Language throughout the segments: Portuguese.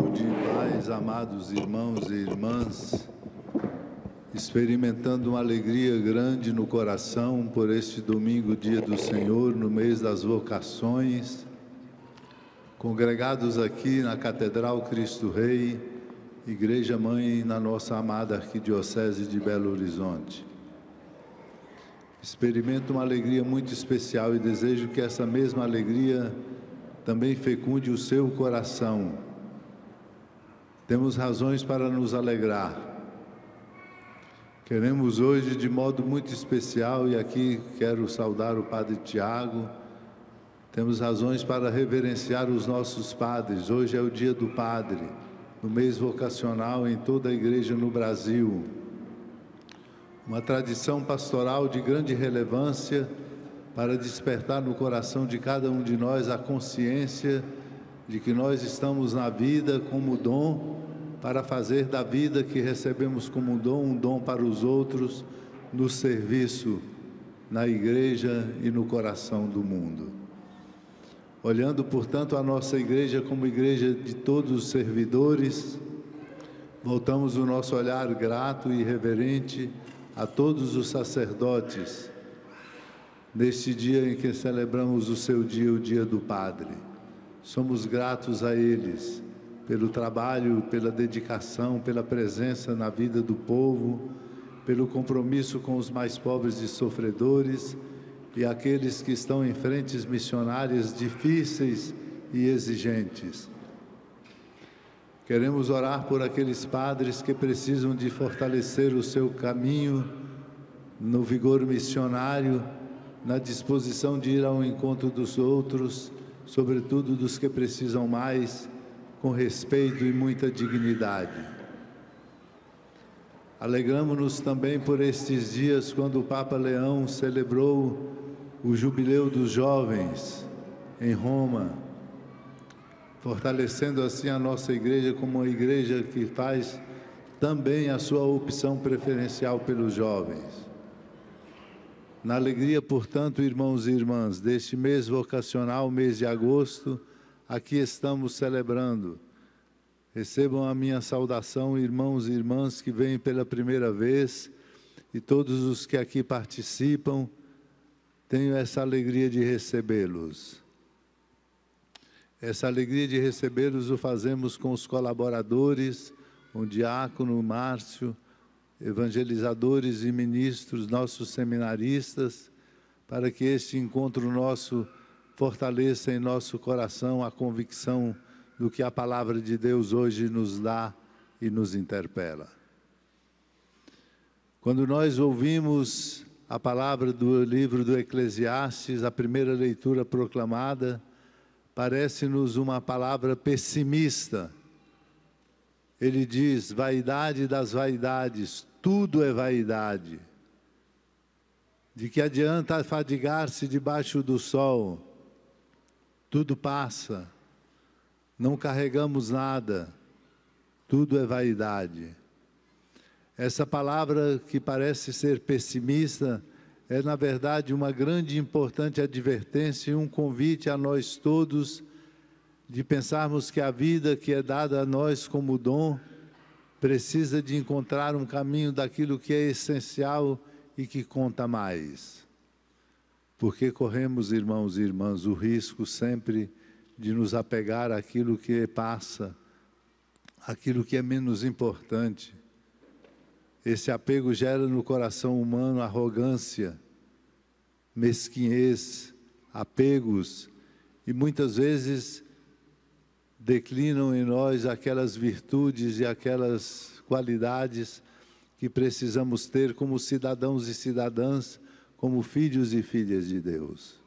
saúde e paz, amados irmãos e irmãs, experimentando uma alegria grande no coração por este domingo, dia do Senhor, no mês das vocações, congregados aqui na Catedral Cristo Rei, Igreja Mãe, na nossa amada Arquidiocese de Belo Horizonte. Experimento uma alegria muito especial e desejo que essa mesma alegria também fecunde o seu coração. Temos razões para nos alegrar. Queremos hoje, de modo muito especial, e aqui quero saudar o Padre Tiago, temos razões para reverenciar os nossos padres. Hoje é o dia do Padre, no mês vocacional em toda a Igreja no Brasil. Uma tradição pastoral de grande relevância para despertar no coração de cada um de nós a consciência de que nós estamos na vida como dom, para fazer da vida que recebemos como um dom para os outros, no serviço, na Igreja e no coração do mundo. Olhando, portanto, a nossa Igreja como Igreja de todos os servidores, voltamos o nosso olhar grato e reverente a todos os sacerdotes, neste dia em que celebramos o seu dia, o dia do Padre. Somos gratos a eles pelo trabalho, pela dedicação, pela presença na vida do povo, pelo compromisso com os mais pobres e sofredores e aqueles que estão em frentes missionárias difíceis e exigentes. Queremos orar por aqueles padres que precisam de fortalecer o seu caminho no vigor missionário, na disposição de ir ao encontro dos outros, sobretudo dos que precisam mais, com respeito e muita dignidade. Alegramo-nos também por estes dias, quando o Papa Leão celebrou o Jubileu dos Jovens em Roma, fortalecendo assim a nossa Igreja como uma Igreja que faz também a sua opção preferencial pelos jovens. Na alegria, portanto, irmãos e irmãs, deste mês vocacional, mês de agosto, aqui estamos celebrando. Recebam a minha saudação, irmãos e irmãs que vêm pela primeira vez, e todos os que aqui participam, tenho essa alegria de recebê-los. Essa alegria de recebê-los o fazemos com os colaboradores, o diácono Márcio, evangelizadores e ministros, nossos seminaristas, para que este encontro nosso fortaleça em nosso coração a convicção do que a palavra de Deus hoje nos dá e nos interpela. Quando nós ouvimos a palavra do livro do Eclesiastes, a primeira leitura proclamada, parece-nos uma palavra pessimista. Ele diz: vaidade das vaidades, tudo é vaidade. De que adianta afadigar-se debaixo do sol? Tudo passa, não carregamos nada, tudo é vaidade. Essa palavra que parece ser pessimista é, na verdade, uma grande e importante advertência e um convite a nós todos de pensarmos que a vida que é dada a nós como dom precisa de encontrar um caminho daquilo que é essencial e que conta mais. Porque corremos, irmãos e irmãs, o risco sempre de nos apegar àquilo que passa, àquilo que é menos importante. Esse apego gera no coração humano arrogância, mesquinhez, apegos, e muitas vezes declinam em nós aquelas virtudes e aquelas qualidades que precisamos ter como cidadãos e cidadãs, como filhos e filhas de Deus.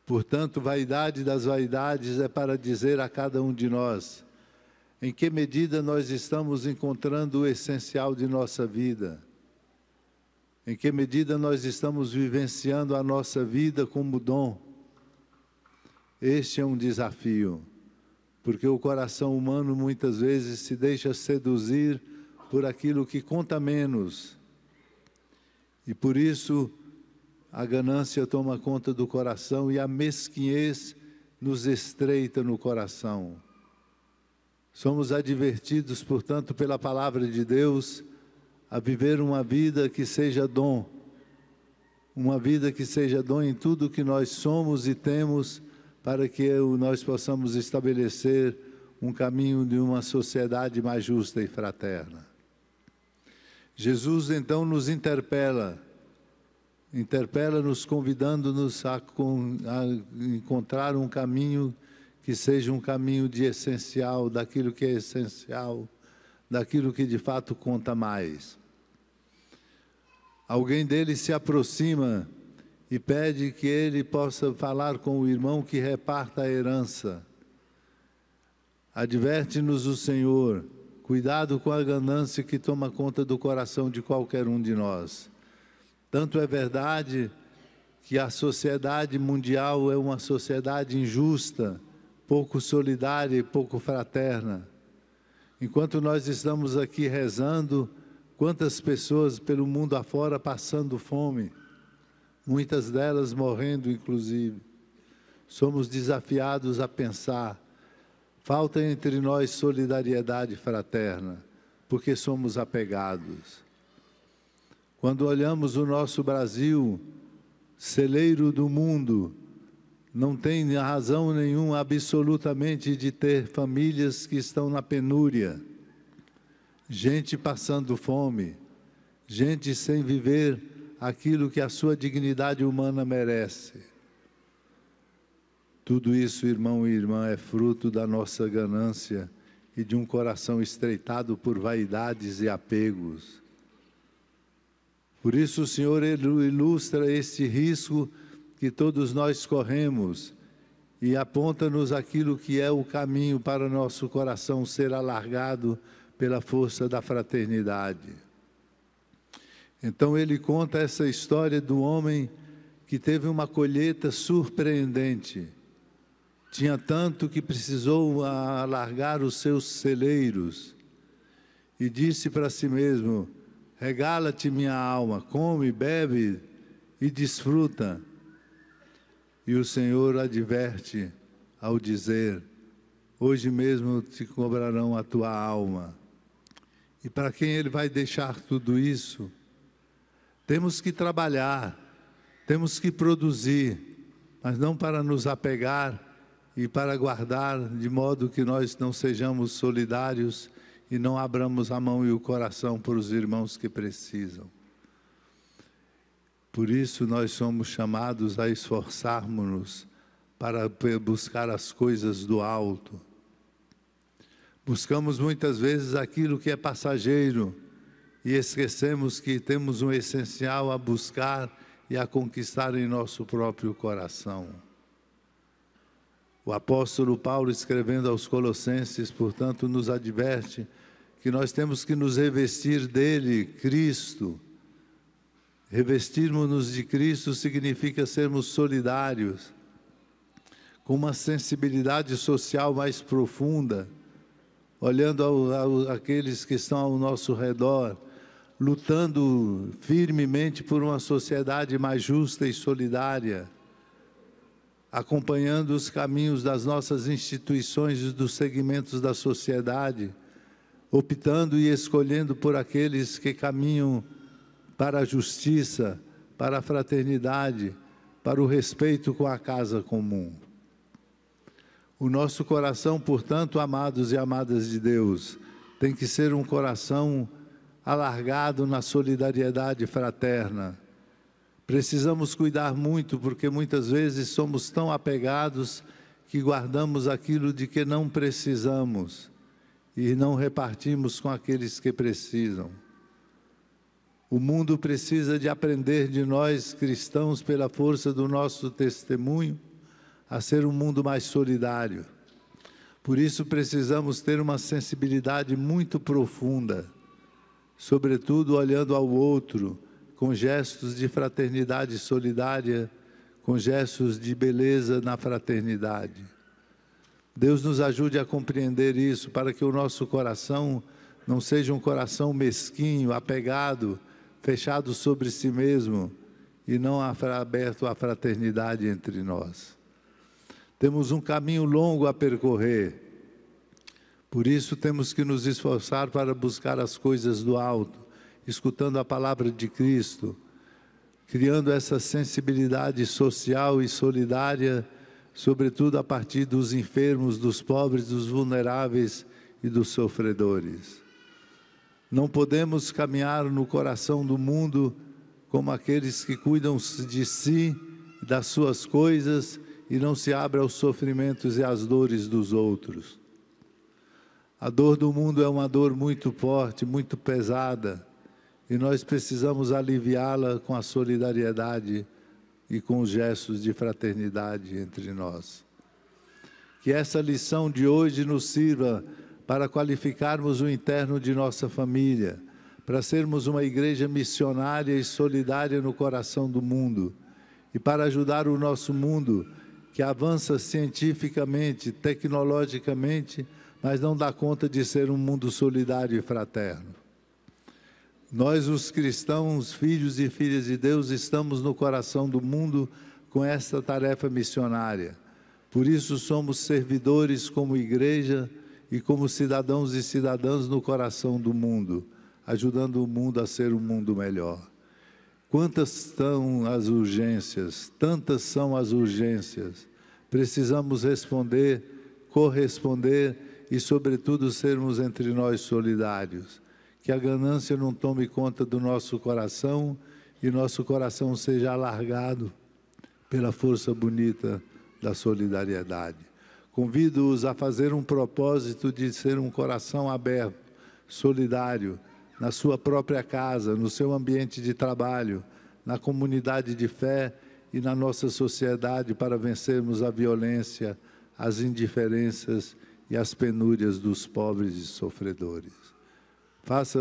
Portanto, vaidade das vaidades é para dizer a cada um de nós em que medida nós estamos encontrando o essencial de nossa vida, em que medida nós estamos vivenciando a nossa vida como dom. Este é um desafio, porque o coração humano muitas vezes se deixa seduzir por aquilo que conta menos. E por isso a ganância toma conta do coração e a mesquinhez nos estreita no coração. Somos advertidos, portanto, pela palavra de Deus, a viver uma vida que seja dom. Uma vida que seja dom em tudo que nós somos e temos, para que nós possamos estabelecer um caminho de uma sociedade mais justa e fraterna. Jesus, então, nos interpela-nos convidando-nos a encontrar um caminho que seja um caminho de essencial, daquilo que é essencial, daquilo que de fato conta mais. Alguém dele se aproxima e pede que ele possa falar com o irmão que reparta a herança. Adverte-nos o Senhor, cuidado com a ganância que toma conta do coração de qualquer um de nós. Tanto é verdade que a sociedade mundial é uma sociedade injusta, pouco solidária e pouco fraterna. Enquanto nós estamos aqui rezando, quantas pessoas pelo mundo afora passando fome, muitas delas morrendo inclusive. Somos desafiados a pensar, falta entre nós solidariedade fraterna, porque somos apegados. Quando olhamos o nosso Brasil, celeiro do mundo, não tem razão nenhuma absolutamente de ter famílias que estão na penúria, gente passando fome, gente sem viver aquilo que a sua dignidade humana merece. Tudo isso, irmão e irmã, é fruto da nossa ganância e de um coração estreitado por vaidades e apegos. Por isso o Senhor ilustra este risco que todos nós corremos e aponta-nos aquilo que é o caminho para nosso coração ser alargado pela força da fraternidade. Então ele conta essa história do homem que teve uma colheita surpreendente. Tinha tanto que precisou alargar os seus celeiros e disse para si mesmo: regala-te minha alma, come, bebe e desfruta. E o Senhor adverte ao dizer: hoje mesmo te cobrarão a tua alma. E para quem ele vai deixar tudo isso? Temos que trabalhar, temos que produzir, mas não para nos apegar e para guardar, de modo que nós não sejamos solidários e não abramos a mão e o coração para os irmãos que precisam. Por isso nós somos chamados a esforçarmos-nos para buscar as coisas do alto. Buscamos muitas vezes aquilo que é passageiro e esquecemos que temos um essencial a buscar e a conquistar em nosso próprio coração. O apóstolo Paulo, escrevendo aos Colossenses, portanto, nos adverte que nós temos que nos revestir dele, Cristo. Revestirmos-nos de Cristo significa sermos solidários, com uma sensibilidade social mais profunda, olhando aqueles que estão ao nosso redor, lutando firmemente por uma sociedade mais justa e solidária, acompanhando os caminhos das nossas instituições e dos segmentos da sociedade, optando e escolhendo por aqueles que caminham para a justiça, para a fraternidade, para o respeito com a casa comum. O nosso coração, portanto, amados e amadas de Deus, tem que ser um coração alargado na solidariedade fraterna. Precisamos cuidar muito, porque muitas vezes somos tão apegados que guardamos aquilo de que não precisamos e não repartimos com aqueles que precisam. O mundo precisa de aprender de nós, cristãos, pela força do nosso testemunho, a ser um mundo mais solidário. Por isso precisamos ter uma sensibilidade muito profunda, sobretudo olhando ao outro, com gestos de fraternidade solidária, com gestos de beleza na fraternidade. Deus nos ajude a compreender isso, para que o nosso coração não seja um coração mesquinho, apegado, fechado sobre si mesmo, e não aberto à fraternidade entre nós. Temos um caminho longo a percorrer. Por isso temos que nos esforçar para buscar as coisas do alto, escutando a palavra de Cristo, criando essa sensibilidade social e solidária, sobretudo a partir dos enfermos, dos pobres, dos vulneráveis e dos sofredores. Não podemos caminhar no coração do mundo como aqueles que cuidam de si, das suas coisas e não se abrem aos sofrimentos e às dores dos outros. A dor do mundo é uma dor muito forte, muito pesada, e nós precisamos aliviá-la com a solidariedade e com os gestos de fraternidade entre nós. Que essa lição de hoje nos sirva para qualificarmos o interno de nossa família, para sermos uma igreja missionária e solidária no coração do mundo, e para ajudar o nosso mundo, que avança cientificamente, tecnologicamente, mas não dá conta de ser um mundo solidário e fraterno. Nós, os cristãos, filhos e filhas de Deus, estamos no coração do mundo com esta tarefa missionária. Por isso somos servidores como igreja e como cidadãos e cidadãs no coração do mundo, ajudando o mundo a ser um mundo melhor. Quantas são as urgências, tantas são as urgências. Precisamos responder, corresponder e, sobretudo, sermos entre nós solidários. Que a ganância não tome conta do nosso coração e nosso coração seja alargado pela força bonita da solidariedade. Convido-os a fazer um propósito de ser um coração aberto, solidário, na sua própria casa, no seu ambiente de trabalho, na comunidade de fé e na nossa sociedade para vencermos a violência, as indiferenças e as penúrias dos pobres e sofredores. Faça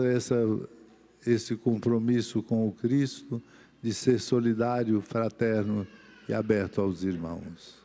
esse compromisso com o Cristo de ser solidário, fraterno e aberto aos irmãos.